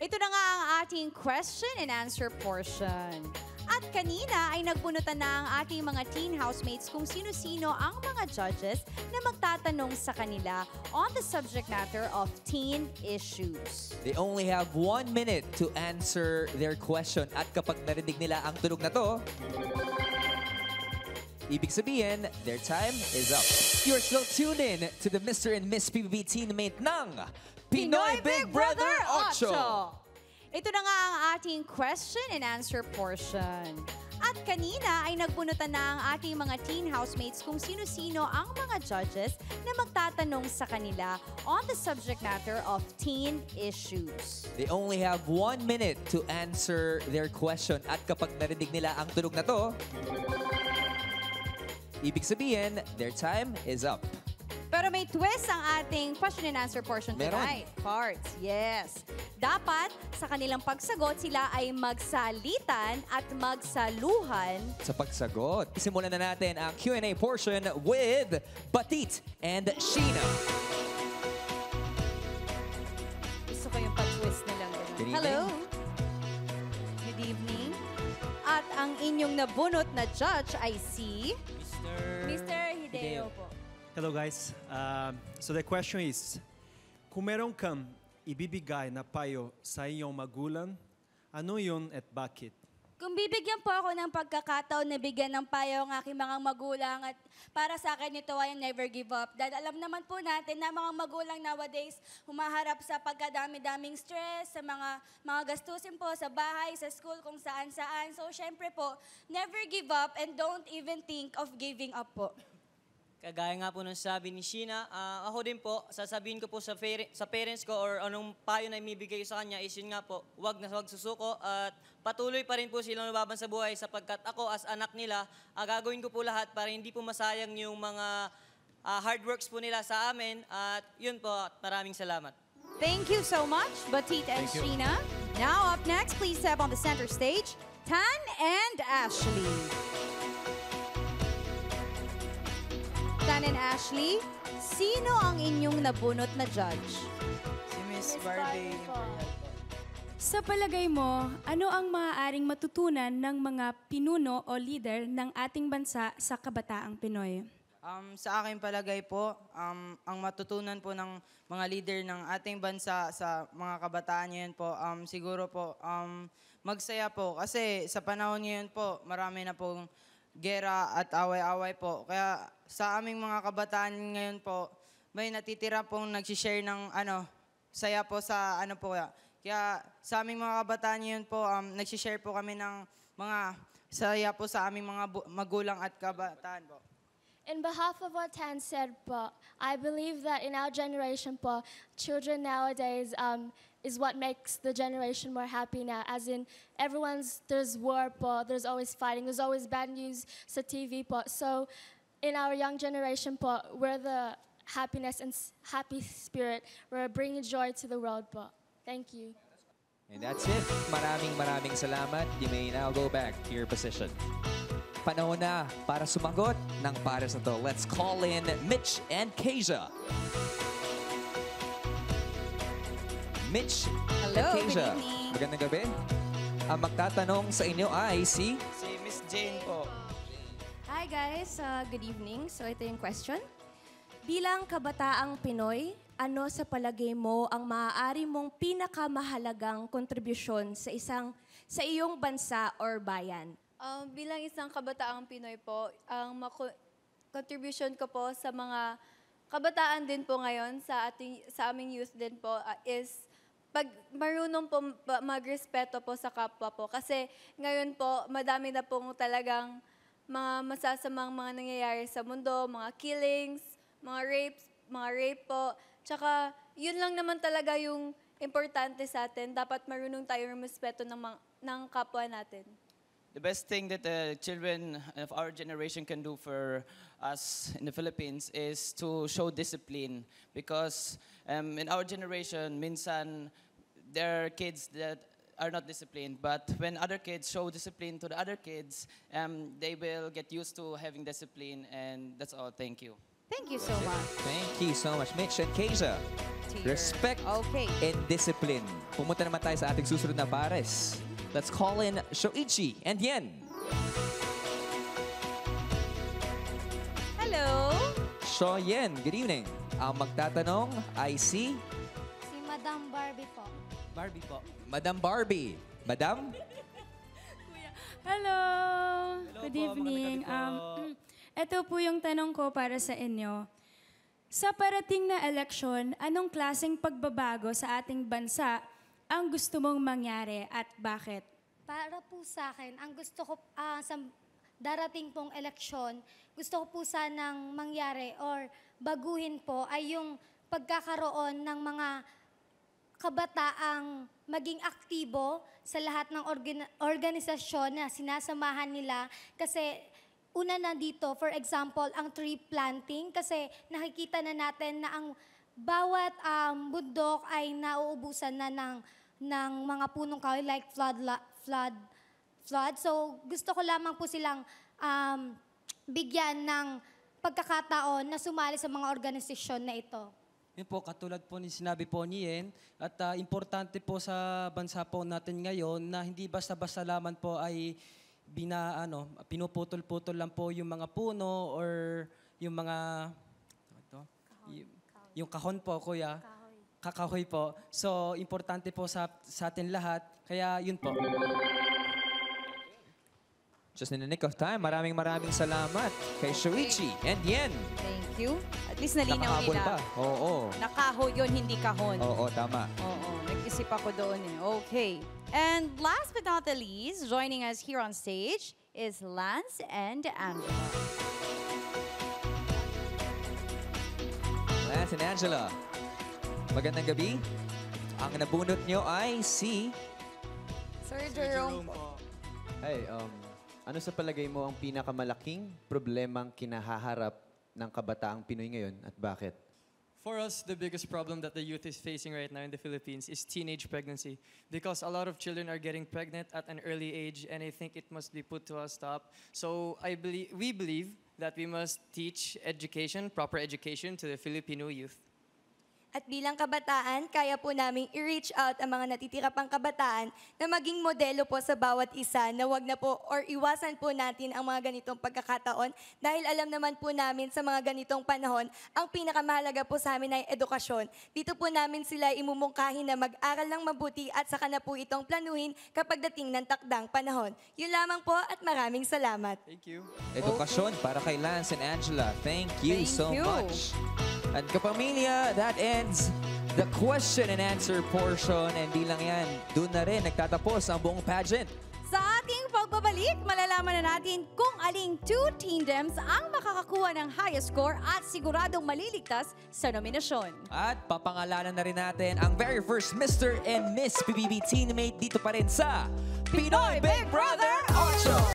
Ito na nga ang ating question and answer portion. At kanina ay nagbunutan na ang ating mga teen housemates kung sino-sino ang mga judges na magtatanong sa kanila on the subject matter of teen issues. They only have 1 minute to answer their question at kapag narinig nila ang tunog na to, ibig sabihin, their time is up. You're still tuned in to the Mr. and Miss PBB Teammate ng Pinoy Big Brother 8. Ito na nga ang ating question and answer portion. At kanina ay nagbunutan na ang ating mga teen housemates kung sino-sino ang mga judges na magtatanong sa kanila on the subject matter of teen issues. They only have 1 minute to answer their question at kapag narinig nila ang tunog na to, ibig sabihin, their time is up. Pero may twist ang ating question and answer portion Meron. tonight. Parts, yes. Dapat sa kanilang pagsagot sila ay magsalitan at magsaluhan. Sa pagsagot, simulan na natin ang Q&A portion with Batit and Sheena. Gusto ko yung pa-twist na lang. Ganun. Good evening. Hello. Good evening. At ang inyong nabunot na judge ay si Mr. Hideo po. Hello guys. So the question is, kung meron kang ibibigay na payo sa iyong magulang, ano yun at bakit? Kung bibigyan po ako ng pagkakataon na bigyan ng payo ang aking mga magulang at para sa akin ito ay never give up. Dahil alam naman po natin na mga magulang nowadays humaharap sa pagkadami-daming stress, sa mga gastusin po sa bahay, sa school, kung saan-saan. So syempre po, never give up and don't even think of giving up po. Kagaya nga po ng sabi ni Sheena, ako din po, sasabihin ko po sa parents ko or anong payo na imibigay ko sa kanya is yun nga po, wag susuko at patuloy pa rin po silang lumaban sa buhay sapagkat ako as anak nila, gagawin ko po lahat para hindi po masayang yung mga hard works po nila sa amin at yun po, maraming salamat. Thank you so much, Batit and Sheena. Now up next, please step on the center stage, Tan and Ashley. Tan and Ashley, sino ang inyong nabunot na judge? Si Miss Barbie. Sa palagay mo, ano ang maaaring matutunan ng mga pinuno o leader ng ating bansa sa kabataang Pinoy? Sa aking palagay po, ang matutunan po ng mga leader ng ating bansa sa mga kabataan ngayon po, siguro po, magsaya po. Kasi sa panahon ngayon po, marami na pong gera at away-away po. Kaya sa aming mga kabataan ngayon po, may natitira pong nagsishare ng saya po sa po. Kaya sa aming mga kabataan ngayon po, nagsishare po kami ng mga saya po sa aming mga magulang at kabataan po. In behalf of what Tan said po, I believe that in our generation po, children nowadays is what makes the generation more happy now. As in, there's war po, there's always fighting, there's always bad news sa TV po. So, in our young generation po, we're the happiness and happy spirit. We're bringing joy to the world po. Thank you. And that's it. Maraming salamat. You may now go back to your position. Panahon na para sumagot ng pares na to. Let's call in Mitch and Keisha. Mitch Hello, and Keisha. good evening. Magandang gabi. Ang magtatanong sa inyo ay si Miss Jane po. Hi guys, good evening. So ito yung question. Bilang kabataang Pinoy, ano sa palagay mo ang maaari mong pinakamahalagang kontribusyon sa iyong bansa or bayan? Bilang isang kabataang Pinoy po, ang contribution ko po sa mga kabataan din po ngayon, sa aming youth din po, is pag marunong po magrespeto po sa kapwa po. Kasi ngayon po, madami na pong talagang mga masasamang mga nangyayari sa mundo, mga killings, mga rape po. Tsaka, yun lang naman talaga yung importante sa atin. Dapat marunong tayo rumespeto ng kapwa natin. The best thing that the children of our generation can do for us in the Philippines is to show discipline. Because in our generation, minsan, there are kids that are not disciplined. But when other kids show discipline to the other kids, they will get used to having discipline. And that's all. Thank you. Thank you so much. Thank you so much, Mitch and Keisha. Tear. Respect Okay. and discipline. Pumunta naman tayo sa ating susunod na pares. Let's call in Shoichi and Yen. Hello. Sho Yen, good evening. Ang magtatanong ay si Si Madam Barbie po. Barbie po. Madam Barbie. Madam? Hello! Hello Good po, evening. magandang gabi po. Ito po yung tanong ko para sa inyo. Sa parating na eleksyon, anong klaseng pagbabago sa ating bansa ang gusto mong mangyari at bakit? Para po sa akin, ang gusto ko sa darating pong eleksyon, gusto ko po sanang mangyari or baguhin po ay yung pagkakaroon ng mga kabataang maging aktibo sa lahat ng organisasyon na sinasamahan nila. Kasi una na dito, for example, ang tree planting. Kasi nakikita na natin na ang bawat bundok ay nauubusan na ng mga punong kahoy like flood. So gusto ko lamang po silang bigyan ng pagkakataon na sumali sa mga organisasyon na ito. Yun po, katulad po ni sinabi po ni Yen, at importante po sa bansa po natin ngayon na hindi basta-basta lamang po ay pinuputol-putol lang po yung mga puno or yung mga, yung kahon po, kuya. Kakahoy po. So, importante po sa atin lahat. Kaya yun po. Just in the nick of time, maraming salamat kay Shoichi and Yen. Thank you. At least nalinaw Nakahabol nila. pa. Oo. Nakahoy yun, hindi kahon. Oo, tama. Oo, nag-isip ako doon eh. Okay. And last but not the least, joining us here on stage is Lance and Angela. Lance and Angela, magandang gabi. Ang nabunot nyo ay si... Sir Jerome po. Hey, ano sa palagay mo ang pinakamalaking problemang kinahaharap ng kabataang Pinoy ngayon at bakit? For us, the biggest problem that the youth is facing right now in the Philippines is teenage pregnancy, because a lot of children are getting pregnant at an early age, and I think it must be put to a stop. So we believe that we must teach education, proper education to the Filipino youth. At bilang kabataan, kaya po naming i-reach out ang mga natitira pang kabataan na maging modelo po sa bawat isa na wag na po or iwasan po natin ang mga ganitong pagkakataon dahil alam naman po namin sa mga ganitong panahon, ang pinakamahalaga po sa amin ay edukasyon. Dito po namin sila imumungkahin na mag-aral ng mabuti at saka na po itong planuhin kapag dating ng takdang panahon. Yun lamang po at maraming salamat. Thank you. Edukasyon para kay Lance and Angela. Thank you so much. At kapamilya, that ends the question and answer portion. And di lang yan, doon na rin nagtatapos ang buong pageant. Sa ating pagbabalik, malalaman na natin kung aling two teamdoms ang makakakuha ng highest score at siguradong maliligtas sa nominasyon. At papangalanan na rin natin ang very first Mr. and Miss PBB teammate dito pa rin sa Pinoy Big Brother 8!